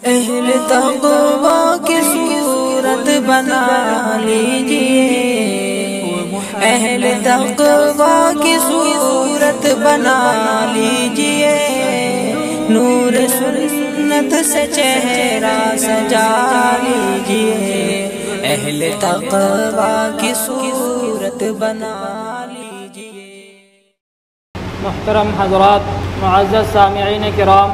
اہل تقویٰ کی صورت بنا لیجئے، اہل تقویٰ کی صورت بنا لیجئے، نور سنت سے چہرہ سجا لیجئے، اہل تقویٰ کی صورت بنا لیجئے۔ محترم حضرات، معزز سامعین کرام،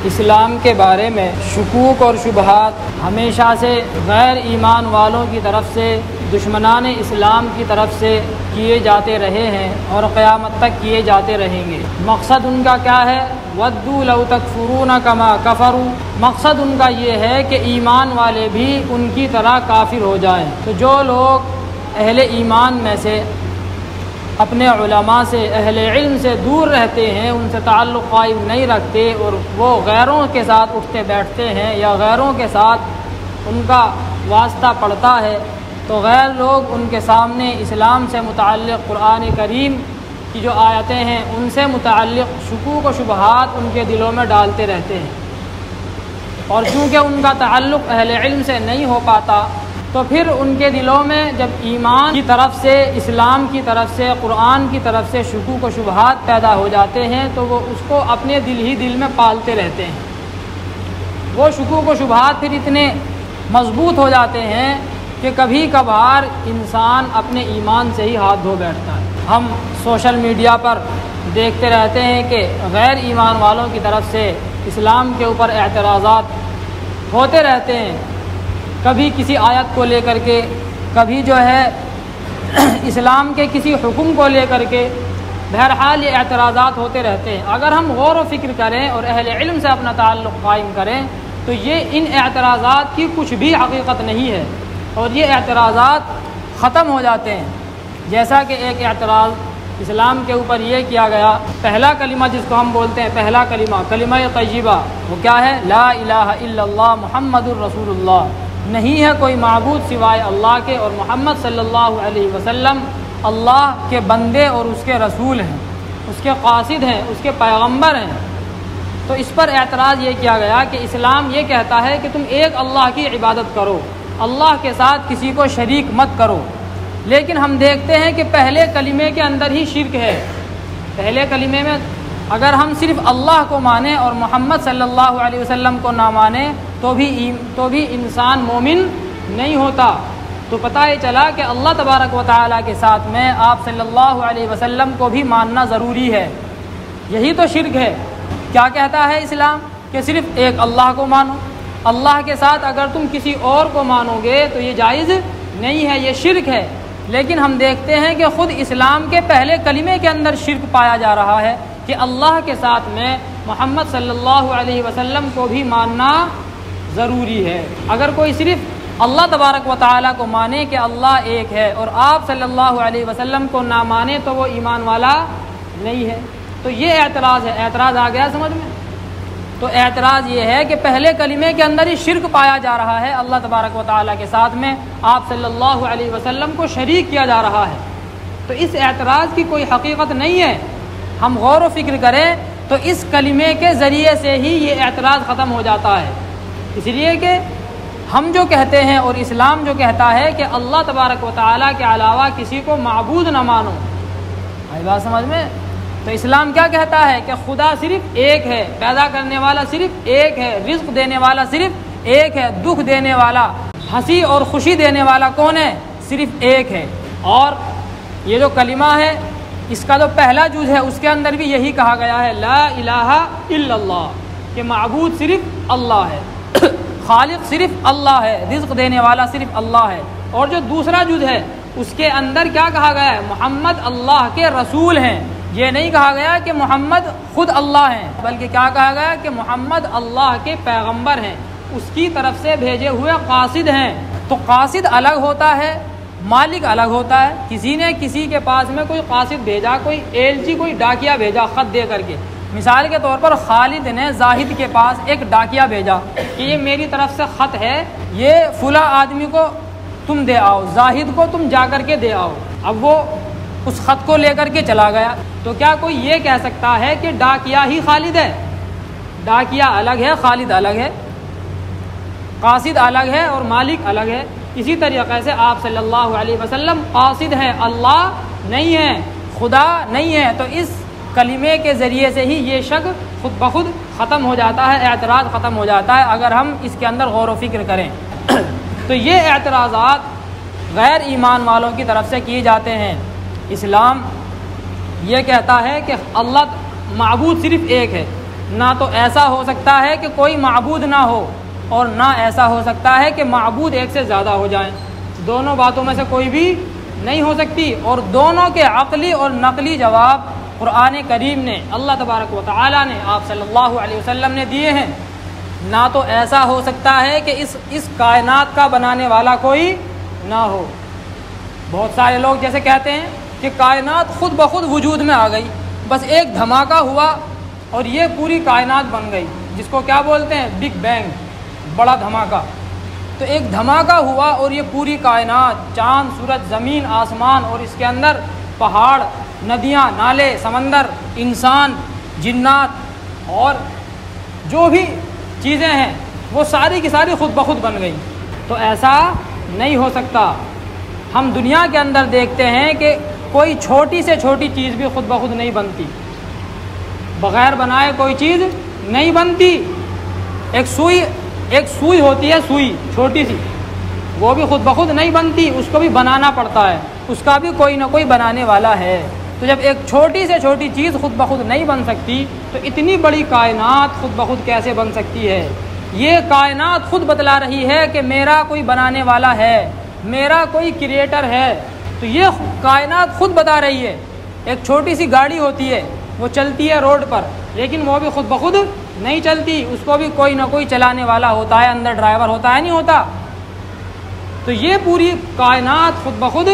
اسلام کے بارے میں شکوک اور شبہات ہمیشہ سے غیر ایمان والوں کی طرف سے، دشمنان اسلام کی طرف سے کیے جاتے رہے ہیں اور قیامت تک کیے جاتے رہیں گے۔ مقصد ان کا کیا ہے؟ وَدُّوا لَوْ تَكْفُرُونَ كَمَا كَفَرُوا، مقصد ان کا یہ ہے کہ ایمان والے بھی ان کی طرح کافر ہو جائیں۔ تو جو لوگ اہل ایمان میں سے اپنے علماء سے، اہل علم سے دور رہتے ہیں، ان سے تعلق قائم نہیں رکھتے اور وہ غیروں کے ساتھ اٹھتے بیٹھتے ہیں یا غیروں کے ساتھ ان کا واسطہ پڑتا ہے، تو غیر لوگ ان کے سامنے اسلام سے متعلق قرآن کریم کی جو آیتیں ہیں ان سے متعلق شکوک و شبہات ان کے دلوں میں ڈالتے رہتے ہیں، اور چونکہ ان کا تعلق اہل علم سے نہیں ہو پاتا تو پھر ان کے دلوں میں جب ایمان کی طرف سے، اسلام کی طرف سے، قرآن کی طرف سے شکوک و شبہات پیدا ہو جاتے ہیں تو وہ اس کو اپنے دل میں پالتے رہتے ہیں۔ وہ شکوک و شبہات پھر اتنے مضبوط ہو جاتے ہیں کہ کبھی کبھار انسان اپنے ایمان سے ہی ہاتھ دھو بیٹھتا ہے۔ ہم سوشل میڈیا پر دیکھتے رہتے ہیں کہ غیر ایمان والوں کی طرف سے اسلام کے اوپر اعتراضات ہوتے رہتے ہیں، کبھی کسی آیت کو لے کر کے، کبھی جو ہے اسلام کے کسی حکم کو لے کر کے، بہرحال یہ اعتراضات ہوتے رہتے ہیں۔ اگر ہم غور و فکر کریں اور اہل علم سے اپنا تعلق قائم کریں تو یہ ان اعتراضات کی کچھ بھی حقیقت نہیں ہے اور یہ اعتراضات ختم ہو جاتے ہیں۔ جیسا کہ ایک اعتراض اسلام کے اوپر یہ کیا گیا، پہلا کلمہ جس کو ہم بولتے ہیں، پہلا کلمہ، کلمہ طیبہ، وہ کیا ہے؟ لا الہ الا اللہ محمد الرسول اللہ، نہیں ہے کوئی معبود سوائے اللہ کے اور محمد صلی اللہ علیہ وسلم اللہ کے بندے اور اس کے رسول ہیں، اس کے قاصد ہیں، اس کے پیغمبر ہیں۔ تو اس پر اعتراض یہ کیا گیا کہ اسلام یہ کہتا ہے کہ تم ایک اللہ کی عبادت کرو، اللہ کے ساتھ کسی کو شریک مت کرو، لیکن ہم دیکھتے ہیں کہ پہلے کلمے کے اندر ہی شرک ہے۔ پہلے کلمے میں اگر ہم صرف اللہ کو مانیں اور محمد صلی اللہ علیہ وسلم کو نہ مانیں تو بھی انسان مومن نہیں ہوتا۔ تو پتہ یہ چلا کہ اللہ تبارک و تعالیٰ کے ساتھ میں آپ صلی اللہ علیہ وسلم کو بھی ماننا ضروری ہے۔ یہی تو شرک ہے۔ کیا کہتا ہے اسلام؟ کہ صرف ایک اللہ کو مانو، اللہ کے ساتھ اگر تم کسی اور کو مانو گے تو یہ جائز نہیں ہے، یہ شرک ہے۔ لیکن ہم دیکھتے ہیں کہ خود اسلام کے پہلے کلمے کے اندر شرک پایا جا رہا ہے کہ اللہ کے ساتھ میں محمد صلی اللہ علیہ وسلم کو بھی ماننا ضروری ہے۔ اگر کوئی صرف اللہ تبارک و تعالیٰ کو مانے کہ اللہ ایک ہے اور آپ صلی اللہ علیہ وسلم کو نہ مانے تو وہ ایمان والا نہیں ہے۔ تو یہ اعتراض ہے۔ اعتراض آ گیا سمجھ میں؟ تو اعتراض یہ ہے کہ پہلے کلمے کے اندر ہی شرک پایا جا رہا ہے، اللہ تبارک و تعالیٰ کے ساتھ میں آپ صلی اللہ علیہ وسلم کو شریک کیا جا رہا ہے۔ تو اس اعتراض کی کوئی حقیقت نہیں ہے۔ ہم غور و فکر کریں تو اس کلمے کے ذریعے سے ہی یہ اعتراض ختم ہو جاتا ہے، اس لیے کہ ہم جو کہتے ہیں اور اسلام جو کہتا ہے کہ اللہ تبارک و تعالیٰ کے علاوہ کسی کو معبود نہ مانو، آئی بات سمجھ میں؟ تو اسلام کیا کہتا ہے کہ خدا صرف ایک ہے، پیدا کرنے والا صرف ایک ہے، رزق دینے والا صرف ایک ہے، دکھ دینے والا، ہنسی اور خوشی دینے والا کون ہے؟ صرف ایک ہے۔ اور یہ جو کلمہ ہے اس کا جو پہلا جز ہے اس کے اندر بھی یہی کہا گیا ہے، لا الہ الا اللہ، کہ معبود صرف اللہ ہے، خالق صرف اللہ ہے، رزق دینے والا صرف اللہ ہے۔ اور جو دوسرا جز ہے اس کے اندر کیا کہا گیا ہے؟ محمد اللہ کے رسول ہیں۔ یہ نہیں کہا گیا کہ محمد خود اللہ ہیں، بلکہ کیا کہا گیا کہ محمد اللہ کے پیغمبر ہیں، اس کی طرف سے بھیجے ہوئے قاصد ہیں۔ تو قاصد الگ ہوتا ہے، مالک الگ ہوتا ہے۔ کسی نے کسی کے پاس میں کوئی قاصد بھیجا، کوئی ایلچی، کوئی ڈاکیا بھیجا خط دے کر کے، مثال کے طور پر خالد نے زاہد کے پاس ایک ڈاکیا بھیجا کہ یہ میری طرف سے خط ہے، یہ فلاں آدمی کو تم دے آؤ، زاہد کو تم جا کر کے دے آؤ۔ اب وہ اس خط کو لے کر کے چلا گیا، تو کیا کوئی یہ کہہ سکتا ہے کہ ڈاکیا ہی خالد ہے؟ ڈاکیا الگ ہے، خالد الگ ہے؟ قاصد الگ ہے اور مالک الگ ہے، اسی طریقے سے آپ صلی اللہ علیہ وسلم قاصد ہیں، اللہ نہیں ہے، خدا نہیں ہے۔ تو اس کلمے کے ذریعے سے ہی یہ شک خود بخود ختم ہو جاتا ہے، اعتراض ختم ہو جاتا ہے اگر ہم اس کے اندر غور و فکر کریں۔ تو یہ اعتراضات غیر ایمان والوں کی طرف سے کیے جاتے ہیں۔ اسلام یہ کہتا ہے کہ اللہ معبود صرف ایک ہے، نہ تو ایسا ہو سکتا ہے کہ کوئی معبود نہ ہو، اور نہ ایسا ہو سکتا ہے کہ معبود ایک سے زیادہ ہو جائیں، دونوں باتوں میں سے کوئی بھی نہیں ہو سکتی۔ اور دونوں کے عقلی اور نقلی جواب قرآن کریم نے، اللہ تبارک و تعالیٰ نے، آپ صلی اللہ علیہ وسلم نے دیے ہیں۔ نہ تو ایسا ہو سکتا ہے کہ اس کائنات کا بنانے والا کوئی نہ ہو۔ بہت سارے لوگ جیسے کہتے ہیں کہ کائنات خود بخود وجود میں آ گئی، بس ایک دھماکہ ہوا اور یہ پوری کائنات بن گئی، جس کو کیا بولتے ہیں؟ بگ بینگ، بڑا دھماکہ۔ تو ایک دھماکہ ہوا اور یہ پوری کائنات، چاند، سورج، زمین، آسمان، اور اس کے اندر پہاڑ، ندیاں، نالے، سمندر، انسان، جنات اور جو بھی چیزیں ہیں وہ ساری کی ساری خود بخود بن گئی۔ تو ایسا نہیں ہو سکتا۔ ہم دنیا کے اندر دیکھتے ہیں کہ کوئی چھوٹی سے چھوٹی چیز بھی خود بخود نہیں بنتی، بغیر بنائے کوئی چیز نہیں بنتی۔ ایک سوئی ہوتی ہے، سوئی چھوٹی سی، وہ بھی خود بخود نہیں بنتی، اس کو بھی بنانا پڑتا ہے، اس کا بھی کوئی نہ کوئی بنانے والا ہے۔ تو جب ایک چھوٹی سے چھوٹی چیز خود بخود نہیں بن سکتی تو اتنی بڑی کائنات خود بخود کیسے بن سکتی ہے؟ یہ کائنات خود بتلا رہی ہے کہ میرا کوئی بنانے والا ہے، میرا کوئی کریٹر ہے۔ تو یہ کائنات خود بتا رہی ہے۔ ایک چھوٹی سی گاڑی ہوتی ہے، وہ چلتی ہے روڈ پر، لیکن وہ بھی خود بخود نہیں چلتی، اس کو بھی کوئی نہ کوئی چلانے والا ہوتا ہے، اندر ڈرائیور ہوتا ہے، نہیں ہوتا؟ تو یہ پوری کائنات خود بخود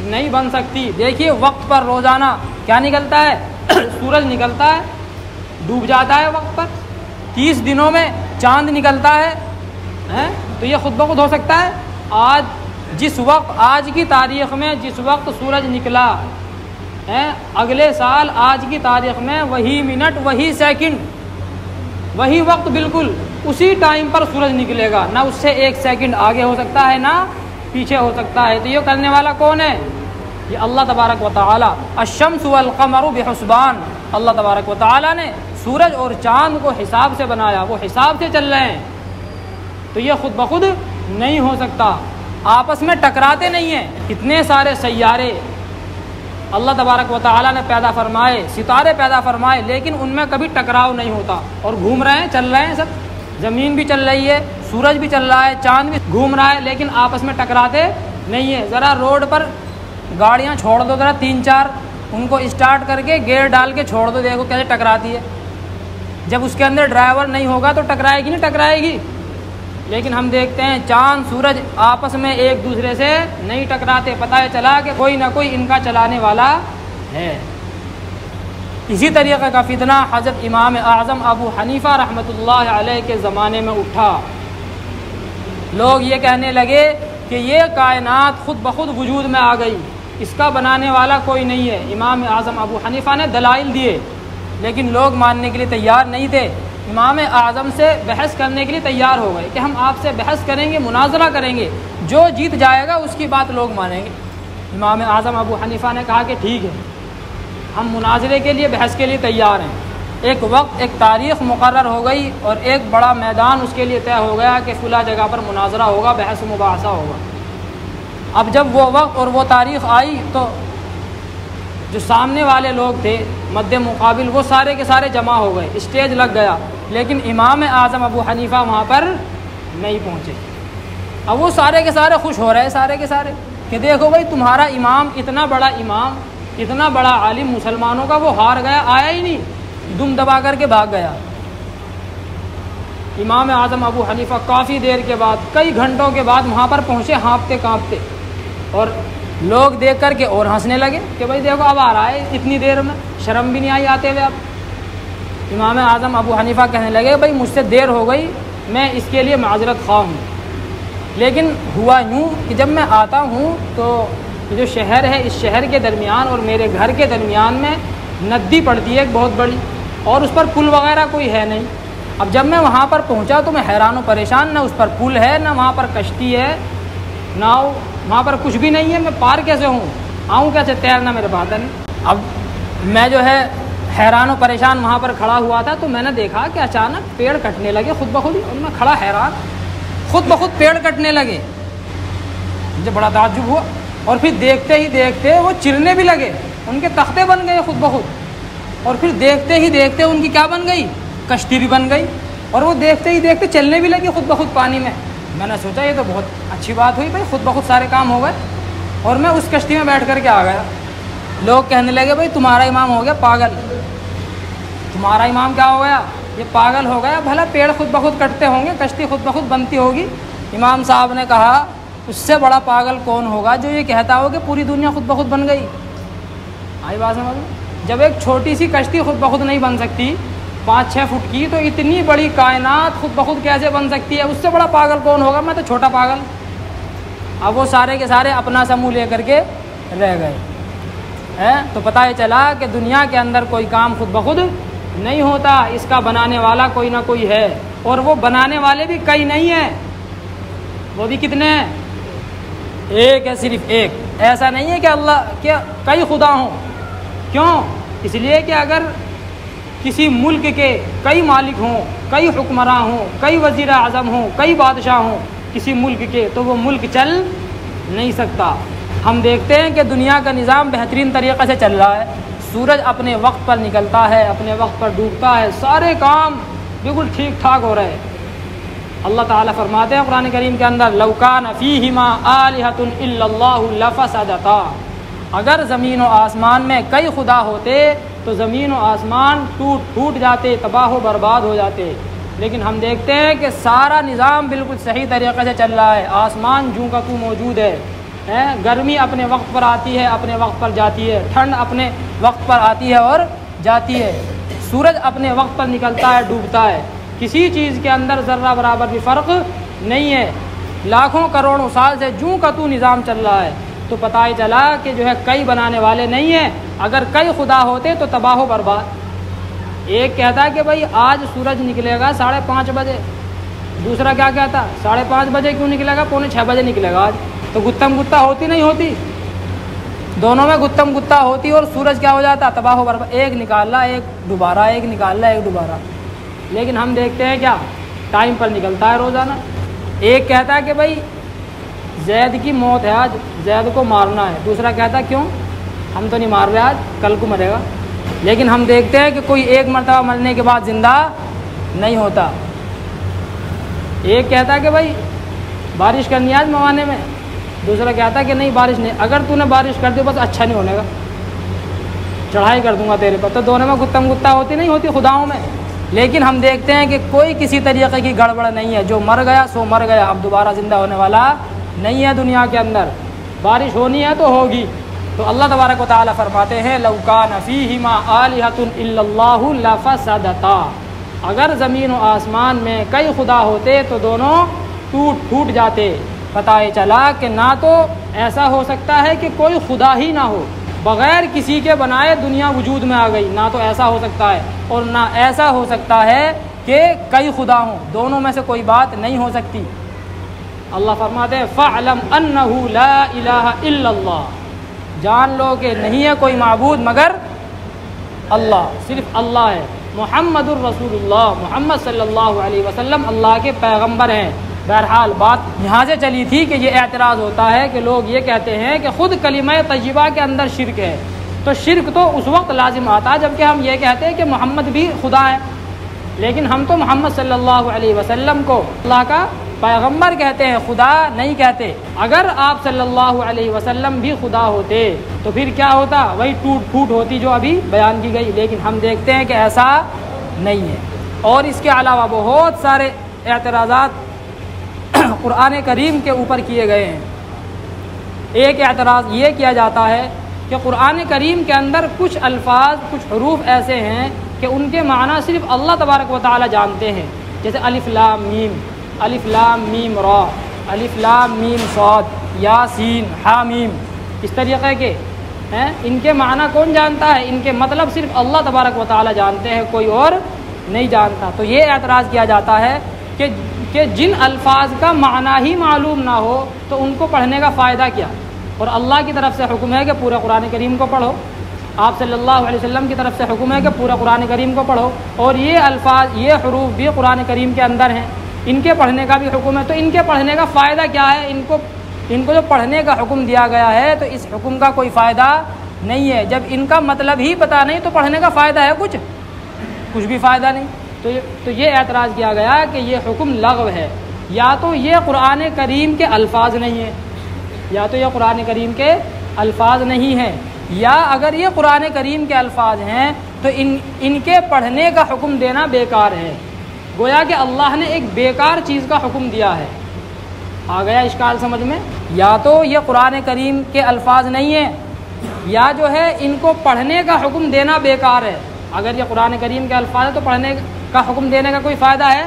نہیں بن سکتی۔ دیکھیے وقت پر روزانہ کیا نکلتا ہے؟ سورج نکلتا ہے، ڈوب جاتا ہے وقت پر، 30 دنوں میں چاند نکلتا ہے، تو یہ خود بخود ہو سکتا ہے؟ آج کی تاریخ میں جس وقت سورج نکلا، اگلے سال آج کی تاریخ میں وہی منٹ، وہی سیکنڈ، وہی وقت، بالکل اسی ٹائم پر سورج نکلے گا، نہ اس سے 1 سیکنڈ آگے ہو سکتا ہے نہ پیچھے ہو سکتا ہے۔ تو یہ کرنے والا کون ہے؟ یہ اللہ تبارک و تعالی۔ الشمس والقمر بحسبان، اللہ تبارک و تعالی نے سورج اور چاند کو حساب سے بنایا، وہ حساب سے چل رہے ہیں۔ تو یہ خود بخود نہیں ہو سکتا، آپس میں ٹکراتے نہیں ہیں۔ اتنے سارے سیارے اللہ تبارک و تعالی نے پیدا فرمائے، ستارے پیدا فرمائے، لیکن ان میں کبھی ٹکراؤ نہیں ہوتا، اور گھوم رہے ہیں، چل رہے ہیں سب، زمین بھی چل رہی ہے، سورج بھی چل رہا ہے، چاند بھی گھوم رہا ہے، لیکن آپس میں ٹکراتے نہیں ہیں۔ ذرا روڈ پر گاڑیاں چھوڑ دو، ذرا 3-4 ان کو اسٹارٹ کر کے گیئر ڈال کے چھوڑ دو، دیکھو کیسے ٹکراتی ہے۔ جب اس کے اندر ڈرائیور نہیں ہوگا تو ٹکرائے گی، نہیں ٹکرائے گی۔ لیکن ہم دیکھتے ہیں چاند، سورج آپس میں ایک دوسرے سے نہیں ٹکراتے، پتہ چلا کہ کوئی نہ کوئی ان کا چلانے والا ہے۔ اسی طریقے کا فتنہ حضرت امام اعظم ابو حنیفہ رحمۃ اللہ علیہ کے زمانے میں اٹھا۔ لوگ یہ کہنے لگے کہ یہ کائنات خود بخود وجود میں آ گئی، اس کا بنانے والا کوئی نہیں ہے۔ امام اعظم ابو حنیفہ نے دلائل دیے، لیکن لوگ ماننے کے لیے تیار نہیں تھے۔ امام اعظم سے بحث کرنے کے لیے تیار ہو گئے کہ ہم آپ سے بحث کریں گے، مناظرہ کریں گے، جو جیت جائے گا اس کی بات لوگ مانیں گے۔ امام اعظم ابو حنیفہ نے کہا کہ ٹھیک ہے، ہم مناظرے کے لیے، بحث کے لیے تیار ہیں۔ ایک وقت، ایک تاریخ مقرر ہو گئی اور ایک بڑا میدان اس کے لیے طے ہو گیا کہ فلاں جگہ پر مناظرہ ہوگا، بحث و مباحثہ ہوگا۔ اب جب وہ وقت اور وہ تاریخ آئی تو جو سامنے والے لوگ تھے مد مقابل، وہ سارے کے سارے جمع ہو گئے، اسٹیج لگ گیا، لیکن امام اعظم ابو حنیفہ وہاں پر نہیں پہنچے۔ اب وہ سارے کے سارے خوش ہو رہے، سارے کے سارے، کہ دیکھو بھائی تمہارا امام، اتنا بڑا امام، اتنا بڑا عالم مسلمانوں کا، وہ ہار گیا، آیا ہی نہیں، دم دبا کر کے بھاگ گیا۔ امام اعظم ابو حنیفہ کافی دیر کے بعد، کئی گھنٹوں کے بعد وہاں پر پہنچے، ہانپتے کانپتے، اور لوگ دیکھ کر کے اور ہنسنے لگے کہ بھائی دیکھو اب آ رہا ہے اتنی دیر میں، شرم بھی نہیں آئی آتے ہوئے۔ اب امام اعظم ابو حنیفہ کہنے لگے بھائی مجھ سے دیر ہو گئی، میں اس کے لیے معذرت خواہ ہوں، لیکن ہوا یوں کہ جب میں آتا ہوں تو جو شہر ہے، اس شہر کے درمیان اور میرے گھر کے درمیان میں ندی پڑتی ہے ایک بہت بڑی، اور اس پر پل وغیرہ کوئی ہے نہیں، اب جب میں وہاں پر پہنچا تو میں حیران و پریشان، نہ اس پر پل ہے، نہ وہاں پر کشتی ہے، نہ وہاں پر کچھ بھی نہیں ہے، میں پار کیسے ہوں، آؤں کیسے، تیرنا میرے بات نہیں۔ اب میں جو ہے حیران و پریشان وہاں پر کھڑا ہوا تھا، تو میں نے دیکھا کہ اچانک پیڑ کٹنے لگے خود بخود، اور میں کھڑا حیران، خود بخود پیڑ کٹنے لگے، مجھے بڑا تعجب ہوا۔ اور پھر دیکھتے ہی دیکھتے وہ چرنے بھی لگے، ان کے تختے بن گئے خود بخود، اور پھر دیکھتے ہی دیکھتے ان کی کیا بن گئی، کشتی بھی بن گئی، اور وہ دیکھتے ہی دیکھتے چلنے بھی لگی خود بخود پانی میں۔ میں نے سوچا یہ تو بہت اچھی بات ہوئی بھائی، خود بخود سارے کام ہو گئے، اور میں اس کشتی میں بیٹھ کر کے آ گیا۔ لوگ کہنے لگے بھائی تمہارا امام ہو گیا پاگل، تمہارا امام کیا ہو گیا، یہ پاگل ہو گیا، بھلا پیڑ خود بخود کٹتے ہوں گے، کشتی خود بخود بنتی ہوگی۔ امام صاحب نے کہا اس سے بڑا پاگل کون ہوگا جو یہ کہتا ہو کہ پوری دنیا خود بخود بن گئی۔ آئی بات سمجھ؟ جب ایک چھوٹی سی کشتی خود بخود نہیں بن سکتی 5-6 فٹ کی، تو اتنی بڑی کائنات خود بخود کیسے بن سکتی ہے؟ اس سے بڑا پاگل کون ہوگا؟ میں تو چھوٹا پاگل۔ اب وہ سارے کے سارے اپنا سا منہ لے کر کے رہ گئے۔ تو پتہ یہ چلا کہ دنیا کے اندر کوئی کام خود بخود نہیں ہوتا، اس کا بنانے والا کوئی نہ کوئی ہے، اور وہ بنانے والے بھی کئی نہیں ہیں، وہ بھی کتنے ہیں؟ ایک ہے، صرف ایک۔ ایسا نہیں ہے کہ اللہ کے کئی خدا ہوں۔ کیوں؟ اس لیے کہ اگر کسی ملک کے کئی مالک ہوں، کئی حکمراں ہوں، کئی وزیر اعظم ہوں، کئی بادشاہ ہوں کسی ملک کے، تو وہ ملک چل نہیں سکتا۔ ہم دیکھتے ہیں کہ دنیا کا نظام بہترین طریقے سے چل رہا ہے، سورج اپنے وقت پر نکلتا ہے، اپنے وقت پر ڈوبتا ہے، سارے کام بالکل ٹھیک ٹھاک ہو رہے ہیں۔ اللہ تعالیٰ فرماتے ہیں قرآن کریم کے اندر لَوْ كَانَ فِيهِمَا آلِهَةٌ إِلَّا اللَّهُ لَفَسَدَتَا، اگر زمین و آسمان میں کئی خدا ہوتے تو زمین و آسمان ٹوٹ جاتے، تباہ و برباد ہو جاتے۔ لیکن ہم دیکھتے ہیں کہ سارا نظام بالکل صحیح طریقے سے چل رہا ہے، آسمان جوں کا توں موجود ہے، گرمی اپنے وقت پر آتی ہے، اپنے وقت پر جاتی ہے، ٹھنڈ اپنے وقت پر آتی ہے اور جاتی ہے، سورج اپنے وقت پر نکلتا ہے، ڈوبتا ہے، کسی چیز کے اندر ذرہ برابر بھی فرق نہیں ہے، لاکھوں کروڑوں سال سے جوں کا توں نظام چل رہا ہے۔ تو پتہ ہی چلا کہ جو ہے کئی بنانے والے نہیں ہیں، اگر کئی خدا ہوتے تو تباہ و برباد۔ ایک کہتا ہے کہ بھائی آج سورج نکلے گا 5:30 بجے، دوسرا کیا کہتا 5:30 بجے کیوں نکلے گا، 5:45 بجے نکلے گا آج، تو گتم گتا ہوتی نہیں ہوتی، دونوں میں گتم گتا ہوتی اور سورج کیا ہو جاتا، تباہ و برباد، ایک نکال رہا ایک دوبارہ، ایک نکال رہا ایک دوبارہ۔ لیکن ہم دیکھتے ہیں کیا ٹائم پر نکلتا ہے روزانہ۔ ایک کہتا ہے کہ بھائی زید کی موت ہے آج، زید کو مارنا ہے، دوسرا کہتا ہے کیوں، ہم تو نہیں مار رہے آج، کل کو مرے گا۔ لیکن ہم دیکھتے ہیں کہ کوئی ایک مرتبہ مرنے کے بعد زندہ نہیں ہوتا۔ ایک کہتا ہے کہ بھائی بارش کرنی ہے آج موانے میں، دوسرا کہتا ہے کہ نہیں بارش نہیں، اگر تو نے بارش کر دی بس اچھا نہیں ہونے گا، چڑھائی کر دوں گا تیرے پر۔ تو دونوں میں گتم گتا ہوتی نہیں ہوتی خداؤں میں۔ لیکن ہم دیکھتے ہیں کہ کوئی کسی طریقے کی گڑبڑ نہیں ہے، جو مر گیا سو مر گیا، اب دوبارہ زندہ ہونے والا نہیں ہے دنیا کے اندر، بارش ہونی ہے تو ہوگی۔ تو اللہ تبارک و تعالیٰ فرماتے ہیں لَوْ كَانَ فِيهِمَا آلِهَةٌ إِلَّا اللَّهُ لَفَسَدَتَا، اگر زمین و آسمان میں کئی خدا ہوتے تو دونوں ٹوٹ جاتے۔ پتہ یہ چلا کہ نہ تو ایسا ہو سکتا ہے کہ کوئی خدا ہی نہ ہو، بغیر کسی کے بنائے دنیا وجود میں آ گئی، نہ تو ایسا ہو سکتا ہے، اور نہ ایسا ہو سکتا ہے کہ کئی خدا ہوں، دونوں میں سے کوئی بات نہیں ہو سکتی۔ اللہ فرماتے ہیں فَاعْلَمْ أَنَّهُ لَا إِلَٰهَ إِلَّا اللَّهُ، جان لو کہ نہیں ہے کوئی معبود مگر اللہ، صرف اللہ ہے، محمد الرسول اللہ، محمد صلی اللہ علیہ وسلم اللہ کے پیغمبر ہیں۔ بہرحال بات یہاں سے چلی تھی کہ یہ اعتراض ہوتا ہے کہ لوگ یہ کہتے ہیں کہ خود کلمہ طیبہ کے اندر شرک ہے، تو شرک تو اس وقت لازم آتا ہے جبکہ ہم یہ کہتے ہیں کہ محمد بھی خدا ہے، لیکن ہم تو محمد صلی اللہ علیہ وسلم کو اللہ کا پیغمبر کہتے ہیں، خدا نہیں کہتے۔ اگر آپ صلی اللہ علیہ وسلم بھی خدا ہوتے تو پھر کیا ہوتا، وہی ٹوٹ پھوٹ ہوتی جو ابھی بیان کی گئی، لیکن ہم دیکھتے ہیں کہ ایسا نہیں ہے۔ اور اس کے علاوہ بہت سارے اعتراضات قرآن کریم کے اوپر کیے گئے ہیں۔ ایک اعتراض یہ کیا جاتا ہے کہ قرآن کریم کے اندر کچھ الفاظ، کچھ حروف ایسے ہیں کہ ان کے معنی صرف اللہ تبارک و تعالی جانتے ہیں، جیسے الف لام میم، الف لام میم را، الف لام میم صاد، یا سین ہا میم، اس طریقے کے ہیں۔ ان کے معنی کون جانتا ہے، ان کے مطلب صرف اللہ تبارک و تعالی جانتے ہیں، کوئی اور نہیں جانتا۔ تو یہ اعتراض کیا جاتا ہے کہ جن الفاظ کا معنی ہی معلوم نہ ہو تو ان کو پڑھنے کا فائدہ کیا؟ اور اللہ کی طرف سے حکم ہے کہ پورے قرآن کریم کو پڑھو، آپ صلی اللہ علیہ وسلم کی طرف سے حکم ہے کہ پورے قرآن کریم کو پڑھو، اور یہ الفاظ، یہ حروف بھی قرآن کریم کے اندر ہیں، ان کے پڑھنے کا بھی حکم ہے۔ تو ان کے پڑھنے کا فائدہ کیا ہے؟ ان کو جو پڑھنے کا حکم دیا گیا ہے تو اس حکم کا کوئی فائدہ نہیں ہے۔ جب ان کا مطلب ہی پتہ نہیں تو پڑھنے کا فائدہ ہے کچھ بھی فائدہ نہیں۔ تو یہ اعتراض کیا گیا کہ یہ حکم لغو ہے، یا تو یہ قرآن کریم کے الفاظ نہیں ہیں، یا تو یہ قرآن کریم کے الفاظ نہیں ہیں، یا اگر یہ قرآن کریم کے الفاظ ہیں تو ان کے پڑھنے کا حکم دینا بیکار ہے۔ گویا کہ اللہ نے ایک بیکار چیز کا حکم دیا ہے۔ آ گیا اشکال سمجھ میں؟ یا تو یہ قرآن کریم کے الفاظ نہیں ہیں، یا جو ہے ان کو پڑھنے کا حکم دینا بیکار ہے۔ اگر یہ قرآن کریم کے الفاظ ہیں تو پڑھنے کا حکم دینے کا کوئی فائدہ ہے؟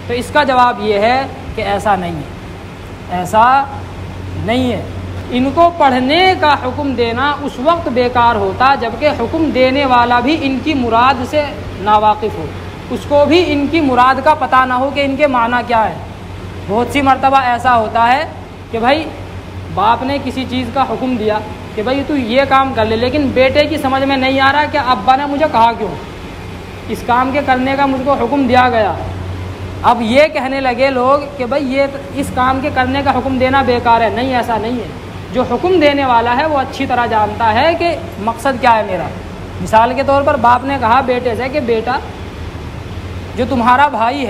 تو اس کا جواب یہ ہے کہ ایسا نہیں ہے، ایسا نہیں ہے۔ ان کو پڑھنے کا حکم دینا اس وقت بیکار ہوتا جبکہ حکم دینے والا بھی ان کی مراد سے ناواقف ہو، اس کو بھی ان کی مراد کا پتہ نہ ہو کہ ان کے معنی کیا ہے۔ بہت سی مرتبہ ایسا ہوتا ہے کہ بھائی باپ نے کسی چیز کا حکم دیا کہ بھائی تو یہ کام کر لے، لیکن بیٹے کی سمجھ میں نہیں آ رہا کہ ابا نے مجھے کہا کیوں، اس کام کے کرنے کا مجھ کو حکم دیا گیا۔ اب یہ کہنے لگے لوگ کہ بھائی یہ اس کام کے کرنے کا حکم دینا بیکار ہے۔ نہیں، ایسا نہیں ہے۔ جو حکم دینے والا ہے وہ اچھی طرح جانتا ہے کہ مقصد کیا ہے میرا۔ مثال کے طور پر باپ نے کہا بیٹے سے کہ بیٹا جو تمہارا بھائی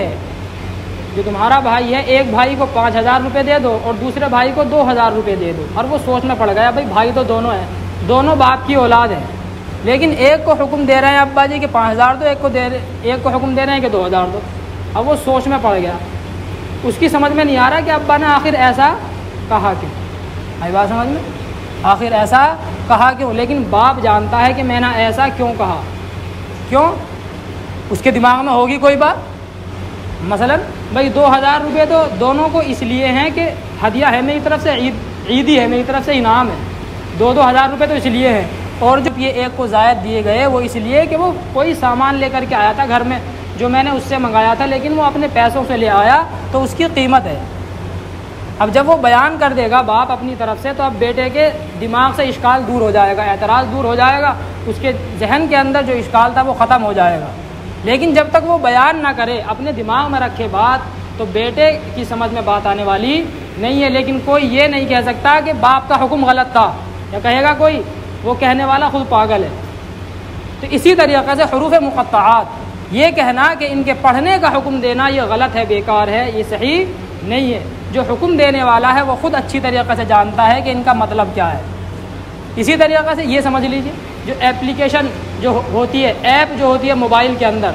ہے ایک بھائی کو 5,000 روپے دے دو اور دوسرے بھائی کو 2,000 روپے دے دو۔ اور وہ سوچ میں پڑ گیا بھائی بھائی تو دونوں ہیں، دونوں باپ کی اولاد ہیں، لیکن ایک کو حکم دے رہے ہیں ابا جی کہ 5,000 دو، ایک کو حکم دے رہے ہیں کہ 2,000 دو۔ اب وہ سوچ میں پڑ گیا، اس کی سمجھ میں نہیں آ رہا کہ ابا نے آخر ایسا کہا کیوں۔ آئی بات سمجھ میں؟ آخر ایسا کہا کیوں؟ لیکن باپ جانتا ہے کہ میں نے ایسا کیوں کہا، کیوں؟ اس کے دماغ میں ہوگی کوئی بات۔ مثلا بھائی 2,000 روپے تو دونوں کو اس لیے ہیں کہ ہدیہ ہے میری طرف سے، عیدی ہے میری طرف سے، انعام ہے، 2,000 روپے تو اس لیے ہیں۔ اور جب یہ ایک کو زائد دیے گئے وہ اس لیے کہ وہ کوئی سامان لے کر کے آیا تھا گھر میں جو میں نے اس سے منگایا تھا، لیکن وہ اپنے پیسوں سے لے آیا تو اس کی قیمت ہے۔ اب جب وہ بیان کر دے گا باپ اپنی طرف سے تو اب بیٹے کے دماغ سے اشکال دور ہو جائے گا، اعتراض دور ہو جائے گا، اس کے ذہن کے اندر جو اشکال تھا وہ ختم ہو جائے گا۔ لیکن جب تک وہ بیان نہ کرے، اپنے دماغ میں رکھے بات، تو بیٹے کی سمجھ میں بات آنے والی نہیں ہے۔ لیکن کوئی یہ نہیں کہہ سکتا کہ باپ کا حکم غلط تھا، یا کہے گا کوئی وہ کہنے والا خود پاگل ہے۔ تو اسی طریقے سے حروف مقطعات، یہ کہنا کہ ان کے پڑھنے کا حکم دینا یہ غلط ہے، بیکار ہے، یہ صحیح نہیں ہے۔ جو حکم دینے والا ہے وہ خود اچھی طریقے سے جانتا ہے کہ ان کا مطلب کیا ہے۔ اسی طریقے سے یہ سمجھ لیجیے، جو ایپلیکیشن جو ہوتی ہے، ایپ جو ہوتی ہے موبائل کے اندر،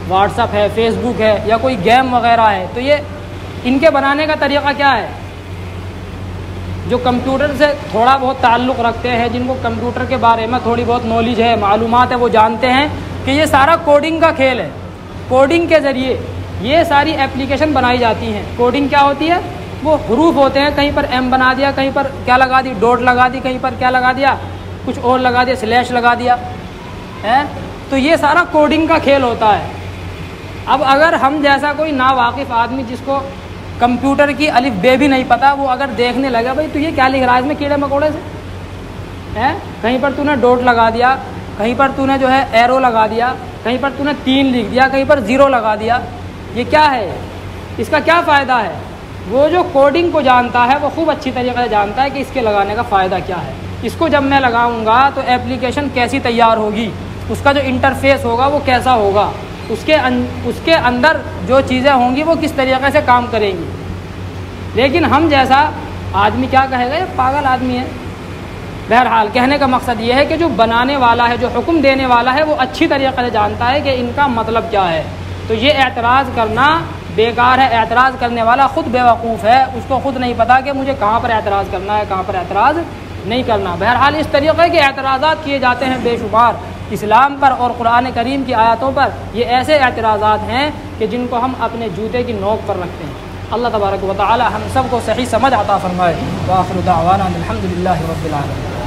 واٹس ایپ ہے، فیس بک ہے، یا کوئی گیم وغیرہ ہے، تو یہ ان کے بنانے کا طریقہ کیا ہے؟ جو کمپیوٹر سے تھوڑا بہت تعلق رکھتے ہیں، جن کو کمپیوٹر کے بارے میں تھوڑی بہت نالج ہے، معلومات ہے، وہ جانتے ہیں کہ یہ سارا کوڈنگ کا کھیل ہے۔ کوڈنگ کے ذریعے یہ ساری ایپلیکیشن بنائی جاتی ہیں۔ کوڈنگ کیا ہوتی ہے؟ وہ حروف ہوتے ہیں، کہیں پر ایم بنا دیا، کہیں پر کیا لگا دی، ڈاٹ لگا دی، کہیں پر کیا لگا دیا، کچھ اور لگا دیا، سلیش لگا دیا ہے۔ تو یہ سارا کوڈنگ کا کھیل ہوتا ہے۔ اب اگر ہم جیسا کوئی ناواقف آدمی جس کو کمپیوٹر کی الف بے بھی نہیں پتا، وہ اگر دیکھنے لگا بھائی تو یہ کیا لکھ رہا ہے اس میں کیڑے مکوڑے سے ہے، کہیں پر تو نے ڈاٹ لگا دیا، کہیں پر تو نے جو ہے ایرو لگا دیا، کہیں پر تو نے 3 لکھ دیا، کہیں پر 0 لگا دیا، یہ کیا ہے؟ اس کا کیا فائدہ ہے؟ وہ جو کوڈنگ کو جانتا ہے وہ خوب اچھی طریقے سے جانتا ہے کہ اس کے لگانے کا فائدہ کیا ہے، اس کو جب میں لگاؤں گا تو ایپلیکیشن کیسی تیار ہوگی، اس کا جو انٹرفیس ہوگا وہ کیسا ہوگا، اس کے اندر جو چیزیں ہوں گی وہ کس طریقے سے کام کریں گی۔ لیکن ہم جیسا آدمی کیا کہے گا، یہ پاگل آدمی ہے۔ بہرحال کہنے کا مقصد یہ ہے کہ جو بنانے والا ہے، جو حکم دینے والا ہے، وہ اچھی طریقے سے جانتا ہے کہ ان کا مطلب کیا ہے۔ تو یہ اعتراض کرنا بیکار ہے، اعتراض کرنے والا خود بیوقوف ہے، اس کو خود نہیں پتا کہ مجھے کہاں پر اعتراض کرنا ہے، کہاں پر اعتراض نہیں کرنا۔ بہرحال اس طریقے کے اعتراضات کیے جاتے ہیں بے شمار اسلام پر اور قرآن کریم کی آیاتوں پر۔ یہ ایسے اعتراضات ہیں کہ جن کو ہم اپنے جوتے کی نوک پر رکھتے ہیں۔ اللہ تبارک و تعالی ہم سب کو صحیح سمجھ عطا فرمائے۔ وآخر دعوانا الحمد للہ رب العالمین۔